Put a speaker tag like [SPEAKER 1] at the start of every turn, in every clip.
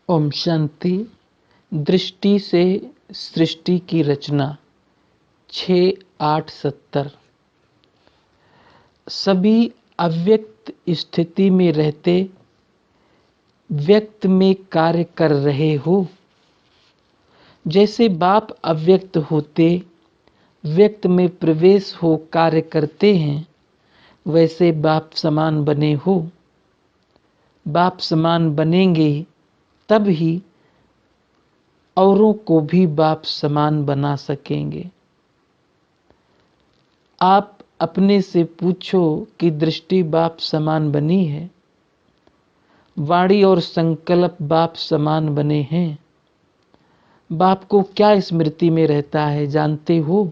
[SPEAKER 1] ओम शांति। दृष्टि से सृष्टि की रचना 6-8-70। सभी अव्यक्त स्थिति में रहते व्यक्त में कार्य कर रहे हो। जैसे बाप अव्यक्त होते व्यक्त में प्रवेश हो कार्य करते हैं, वैसे बाप समान बने हो। बाप समान बनेंगे तब ही औरों को भी बाप समान बना सकेंगे। आप अपने से पूछो कि दृष्टि बाप समान बनी है, वाणी और संकल्प बाप समान बने हैं। बाप को क्या स्मृति में रहता है जानते हो?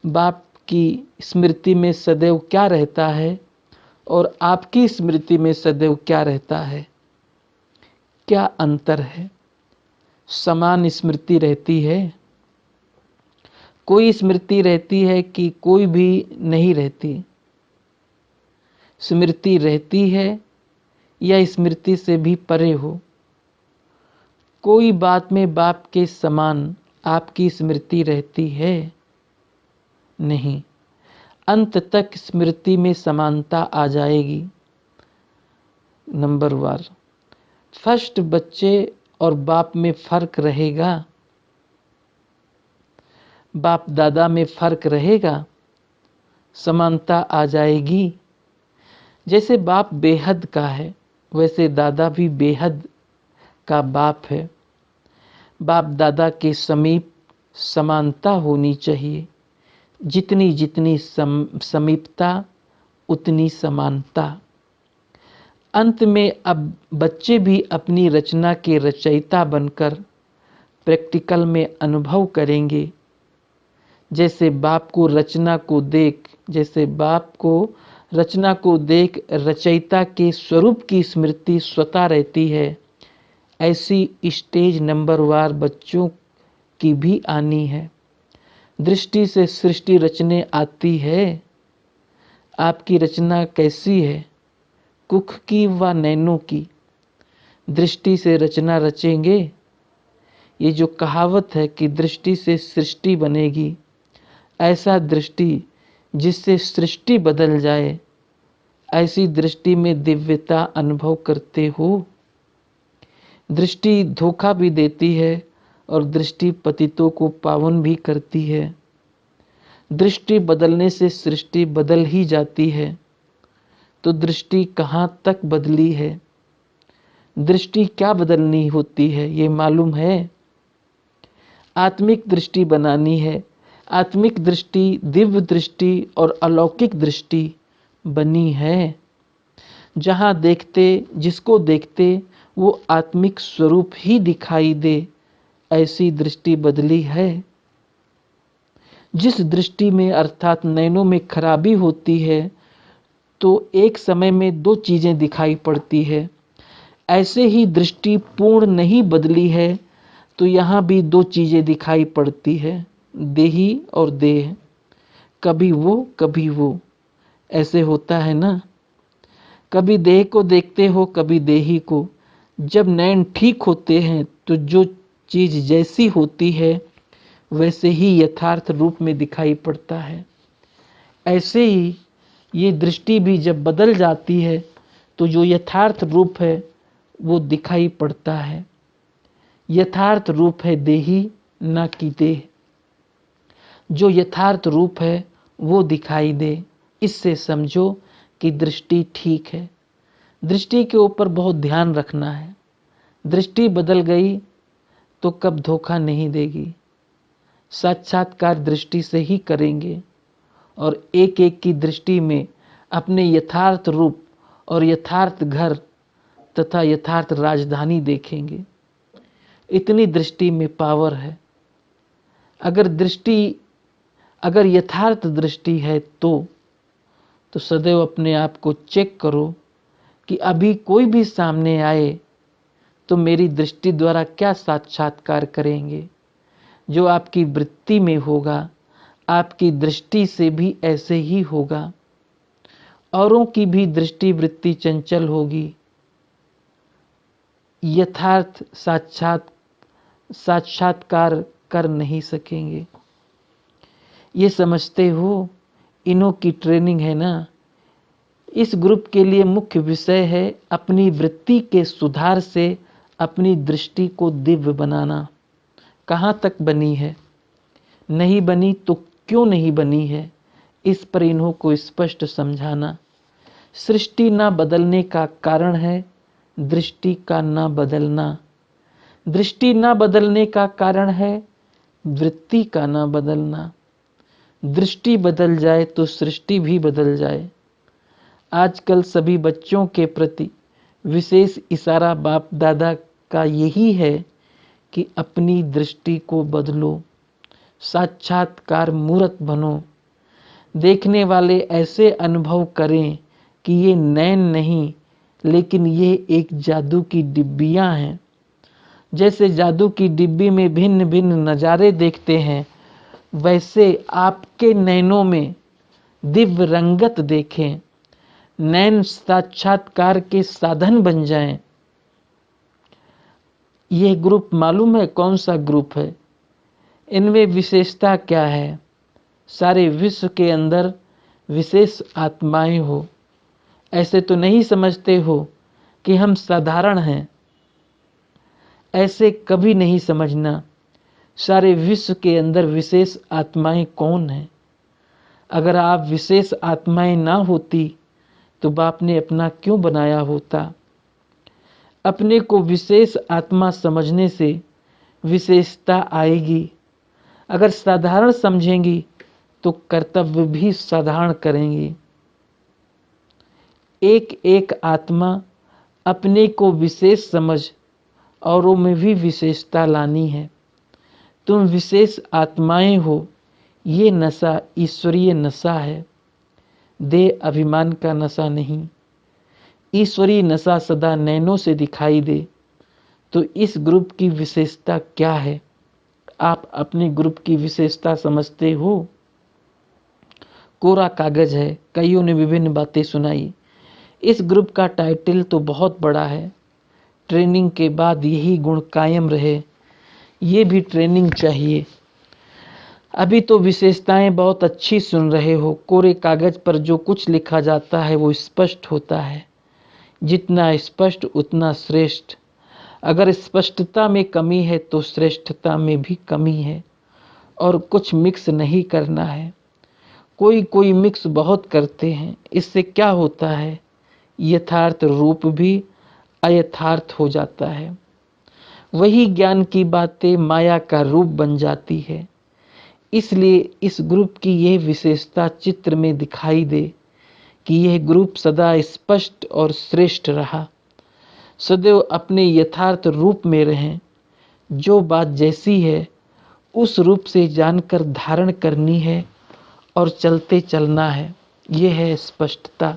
[SPEAKER 1] बाप की स्मृति में सदैव क्या रहता है और आपकी स्मृति में सदैव क्या रहता है? क्या अंतर है? समान स्मृति रहती है? कोई स्मृति रहती है कि कोई भी नहीं रहती? स्मृति रहती है या स्मृति से भी परे हो? कोई बात में बाप के समान आपकी स्मृति रहती है? नहीं। अंत तक स्मृति में समानता आ जाएगी। नंबर 1, फर्स्ट बच्चे और बाप में फर्क रहेगा? बाप दादा में फर्क रहेगा? समानता आ जाएगी। जैसे बाप बेहद का है, वैसे दादा भी बेहद का बाप है। बाप दादा के समीप समानता होनी चाहिए। जितनी जितनी समीपता उतनी समानता। अंत में अब बच्चे भी अपनी रचना के रचयिता बनकर प्रैक्टिकल में अनुभव करेंगे। जैसे बाप को रचना को देख रचयिता के स्वरूप की स्मृति स्वतः रहती है, ऐसी स्टेज नंबर वार बच्चों की भी आनी है। दृष्टि से सृष्टि रचने आती है। आपकी रचना कैसी है? कुख की व नैनों की? दृष्टि से रचना रचेंगे? ये जो कहावत है कि दृष्टि से सृष्टि बनेगी, ऐसा दृष्टि जिससे सृष्टि बदल जाए, ऐसी दृष्टि में दिव्यता अनुभव करते हो। दृष्टि धोखा भी देती है और दृष्टि पतितों को पावन भी करती है। दृष्टि बदलने से सृष्टि बदल ही जाती है, तो दृष्टि कहाँ तक बदली है? दृष्टि क्या बदलनी होती है ये मालूम है? आत्मिक दृष्टि बनानी है। आत्मिक दृष्टि, दिव्य दृष्टि और अलौकिक दृष्टि बनी है। जहाँ देखते, जिसको देखते वो आत्मिक स्वरूप ही दिखाई दे, ऐसी दृष्टि बदली है। जिस दृष्टि में अर्थात नैनों में खराबी होती है तो एक समय में 2 चीजें दिखाई पड़ती है। ऐसे ही दृष्टि पूर्ण नहीं बदली है तो यहाँ भी 2 चीजें दिखाई पड़ती है, देही और देह। कभी वो ऐसे होता है ना। कभी देह को देखते हो, कभी देही को। जब नैन ठीक होते हैं तो जो चीज जैसी होती है वैसे ही यथार्थ रूप में दिखाई पड़ता है। ऐसे ही ये दृष्टि भी जब बदल जाती है तो जो यथार्थ रूप है वो दिखाई पड़ता है। यथार्थ रूप है देही, न कि देह। जो यथार्थ रूप है वो दिखाई दे, इससे समझो कि दृष्टि ठीक है। दृष्टि के ऊपर बहुत ध्यान रखना है। दृष्टि बदल गई तो कब धोखा नहीं देगी। साक्षात्कार दृष्टि से ही करेंगे और एक एक की दृष्टि में अपने यथार्थ रूप और यथार्थ घर तथा यथार्थ राजधानी देखेंगे। इतनी दृष्टि में पावर है। अगर यथार्थ दृष्टि है तो सदैव अपने आप को चेक करो कि अभी कोई भी सामने आए तो मेरी दृष्टि द्वारा क्या साक्षात्कार करेंगे। जो आपकी वृत्ति में होगा, आपकी दृष्टि से भी ऐसे ही होगा। औरों की भी दृष्टि वृत्ति चंचल होगी। यथार्थ साक्षात्कार कर नहीं सकेंगे। ये समझते हो, इन्हों की ट्रेनिंग है ना। इस ग्रुप के लिए मुख्य विषय है अपनी वृत्ति के सुधार से अपनी दृष्टि को दिव्य बनाना। कहाँ तक बनी है, नहीं बनी तो क्यों नहीं बनी है, इस पर इन्हों को स्पष्ट समझाना। सृष्टि ना बदलने का कारण है दृष्टि का ना बदलना। दृष्टि ना बदलने का कारण है वृत्ति का ना बदलना। दृष्टि बदल जाए तो सृष्टि भी बदल जाए। आजकल सभी बच्चों के प्रति विशेष इशारा बाप दादा का यही है कि अपनी दृष्टि को बदलो, साक्षात्कार मूर्त बनो। देखने वाले ऐसे अनुभव करें कि ये नैन नहीं, लेकिन ये एक जादू की डिब्बियां हैं। जैसे जादू की डिब्बी में भिन्न भिन्न नज़ारे देखते हैं, वैसे आपके नैनों में दिव्य रंगत देखें। नैन साक्षात्कार के साधन बन जाएं। यह ग्रुप मालूम है कौन सा ग्रुप है? इनमें विशेषता क्या है? सारे विश्व के अंदर विशेष आत्माएं हो। ऐसे तो नहीं समझते हो कि हम साधारण हैं, ऐसे कभी नहीं समझना। सारे विश्व के अंदर विशेष आत्माएं कौन हैं? अगर आप विशेष आत्माएं ना होती तो बाप ने अपना क्यों बनाया होता? अपने को विशेष आत्मा समझने से विशेषता आएगी। अगर साधारण समझेंगी तो कर्तव्य भी साधारण करेंगी। एक एक आत्मा अपने को विशेष समझ, औरों में भी विशेषता लानी है। तुम विशेष आत्माएं हो, ये नशा ईश्वरीय नशा है, देह अभिमान का नशा नहीं। ईश्वरीय नशा सदा नैनों से दिखाई दे। तो इस ग्रुप की विशेषता क्या है? आप अपने ग्रुप की विशेषता समझते हो? कोरा कागज है, कईयों ने विभिन्न बातें सुनाई। इस ग्रुप का टाइटल तो बहुत बड़ा है। ट्रेनिंग के बाद यही गुण कायम रहे, ये भी ट्रेनिंग चाहिए। अभी तो विशेषताएं बहुत अच्छी सुन रहे हो। कोरे कागज पर जो कुछ लिखा जाता है वो स्पष्ट होता है। जितना स्पष्ट उतना श्रेष्ठ। अगर स्पष्टता में कमी है तो श्रेष्ठता में भी कमी है, और कुछ मिक्स नहीं करना है। कोई मिक्स बहुत करते हैं, इससे क्या होता है? यथार्थ रूप भी अयथार्थ हो जाता है। वही ज्ञान की बातें माया का रूप बन जाती है। इसलिए इस ग्रुप की यह विशेषता चित्र में दिखाई दे कि यह ग्रुप सदा स्पष्ट और श्रेष्ठ रहा। सदैव अपने यथार्थ रूप में रहें। जो बात जैसी है उस रूप से जानकर धारण करनी है और चलते चलना है। यह है स्पष्टता।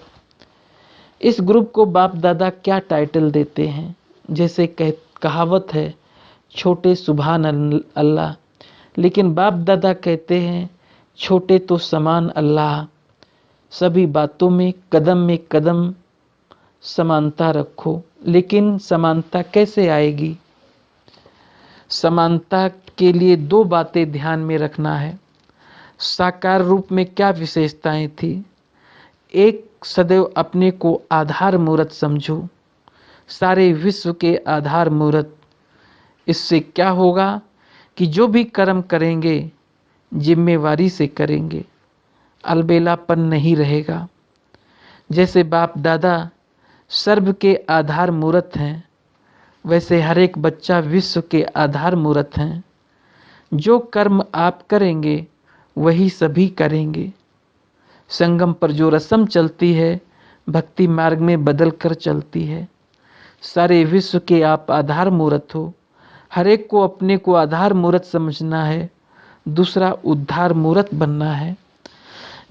[SPEAKER 1] इस ग्रुप को बाप दादा क्या टाइटल देते हैं? जैसे कहावत है, छोटे सुभान अल्लाह, लेकिन बाप दादा कहते हैं छोटे तो समान अल्लाह। सभी बातों में कदम समानता रखो। लेकिन समानता कैसे आएगी? समानता के लिए दो बातें ध्यान में रखना है। साकार रूप में क्या विशेषताएं थी? एक, सदैव अपने को आधार मूर्त समझो, सारे विश्व के आधार मूर्त। इससे क्या होगा कि जो भी कर्म करेंगे जिम्मेवारी से करेंगे, अलबेलापन नहीं रहेगा। जैसे बाप दादा सर्व के आधार मूर्त हैं, वैसे हर एक बच्चा विश्व के आधार मूर्त हैं। जो कर्म आप करेंगे वही सभी करेंगे। संगम पर जो रस्म चलती है भक्ति मार्ग में बदल कर चलती है। सारे विश्व के आप आधार मूर्त हो। हर एक को अपने को आधार मूर्त समझना है, दूसरा उद्धार मूर्त बनना है।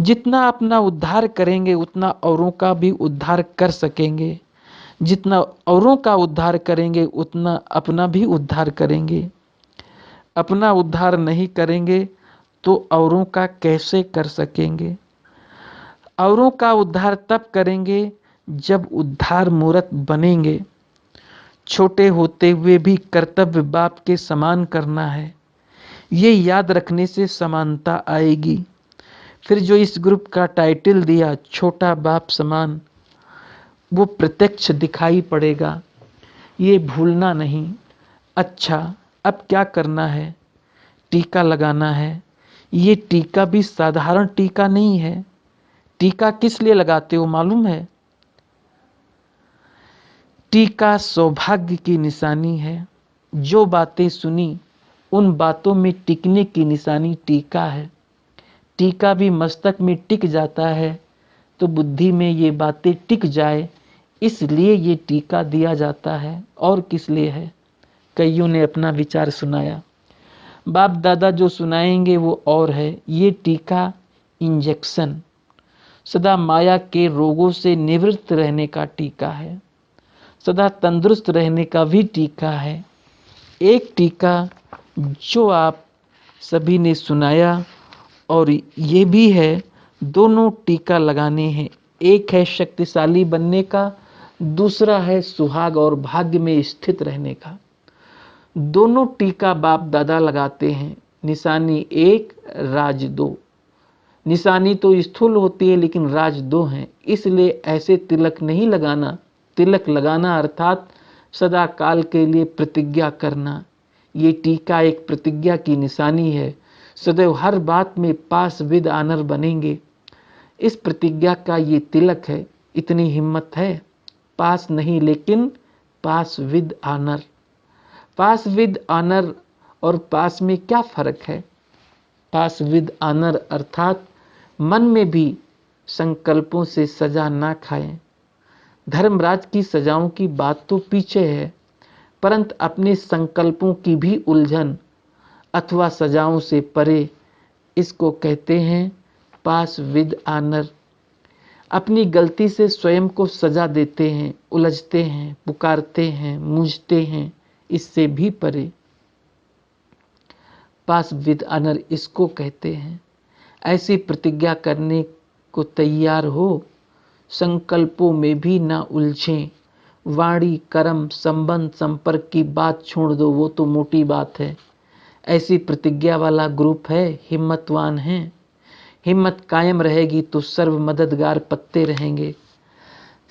[SPEAKER 1] जितना अपना उद्धार करेंगे उतना औरों का भी उद्धार कर सकेंगे। जितना औरों का उद्धार करेंगे उतना अपना भी उद्धार करेंगे। अपना उद्धार नहीं करेंगे तो औरों का कैसे कर सकेंगे? औरों का उद्धार तब करेंगे जब उद्धार मूर्त बनेंगे। छोटे होते हुए भी कर्तव्य बाप के समान करना है। ये याद रखने से समानता आएगी। फिर जो इस ग्रुप का टाइटल दिया छोटा बाप समान, वो प्रत्यक्ष दिखाई पड़ेगा, ये भूलना नहीं। अच्छा, अब क्या करना है? टीका लगाना है। ये टीका भी साधारण टीका नहीं है। टीका किस लिए लगाते हो मालूम है? टीका सौभाग्य की निशानी है। जो बातें सुनी उन बातों में टिकने की निशानी टीका है। टीका भी मस्तक में टिक जाता है तो बुद्धि में ये बातें टिक जाए, इसलिए ये टीका दिया जाता है। और किस लिए है? कईयों ने अपना विचार सुनाया, बाप दादा जो सुनाएंगे वो और है। ये टीका इंजेक्शन, सदा माया के रोगों से निवृत्त रहने का टीका है, सदा तंदुरुस्त रहने का भी टीका है। एक टीका जो आप सभी ने सुनाया और ये भी है, दोनों टीका लगाने हैं। एक है शक्तिशाली बनने का, दूसरा है सुहाग और भाग्य में स्थित रहने का। दोनों टीका बाप दादा लगाते हैं। निशानी एक, राज दो। निशानी तो स्थूल होती है लेकिन राज दो हैं, इसलिए ऐसे तिलक नहीं लगाना। तिलक लगाना अर्थात सदा काल के लिए प्रतिज्ञा करना। ये टीका एक प्रतिज्ञा की निशानी है। सदैव हर बात में पास विद आनर बनेंगे, इस प्रतिज्ञा का ये तिलक है। इतनी हिम्मत है? पास नहीं लेकिन pass with honour. Pass with honour और पास में क्या फर्क है? पास विद आनर अर्थात मन में भी संकल्पों से सजा ना खाएं। धर्मराज की सजाओं की बात तो पीछे है, परंतु अपने संकल्पों की भी उलझन अथवा सजाओं से परे, इसको कहते हैं पास विद आनर। अपनी गलती से स्वयं को सजा देते हैं, उलझते हैं, पुकारते हैं, मूंझते हैं, इससे भी परे पास विद आनर इसको कहते हैं। ऐसी प्रतिज्ञा करने को तैयार हो, संकल्पों में भी ना उलझें। वाणी कर्म संबंध संपर्क की बात छोड़ दो, वो तो मोटी बात है। ऐसी प्रतिज्ञा वाला ग्रुप है, हिम्मतवान है। हिम्मत कायम रहेगी तो सर्व मददगार पत्ते रहेंगे।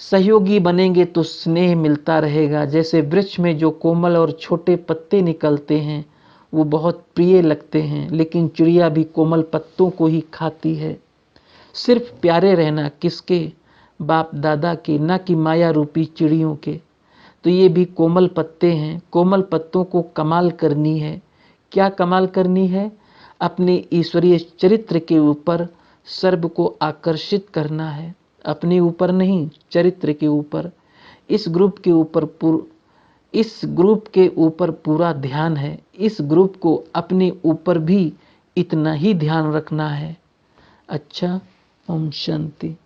[SPEAKER 1] सहयोगी बनेंगे तो स्नेह मिलता रहेगा। जैसे वृक्ष में जो कोमल और छोटे पत्ते निकलते हैं वो बहुत प्रिय लगते हैं, लेकिन चिड़िया भी कोमल पत्तों को ही खाती है। सिर्फ प्यारे रहना किसके? बाप दादा के, ना कि माया रूपी चिड़ियों के। तो ये भी कोमल पत्ते हैं। कोमल पत्तों को कमाल करनी है। क्या कमाल करनी है? अपने ईश्वरीय चरित्र के ऊपर सर्व को आकर्षित करना है, अपने ऊपर नहीं, चरित्र के ऊपर। इस ग्रुप के ऊपर पूरा ध्यान है। इस ग्रुप को अपने ऊपर भी इतना ही ध्यान रखना है। अच्छा, ओम शांति।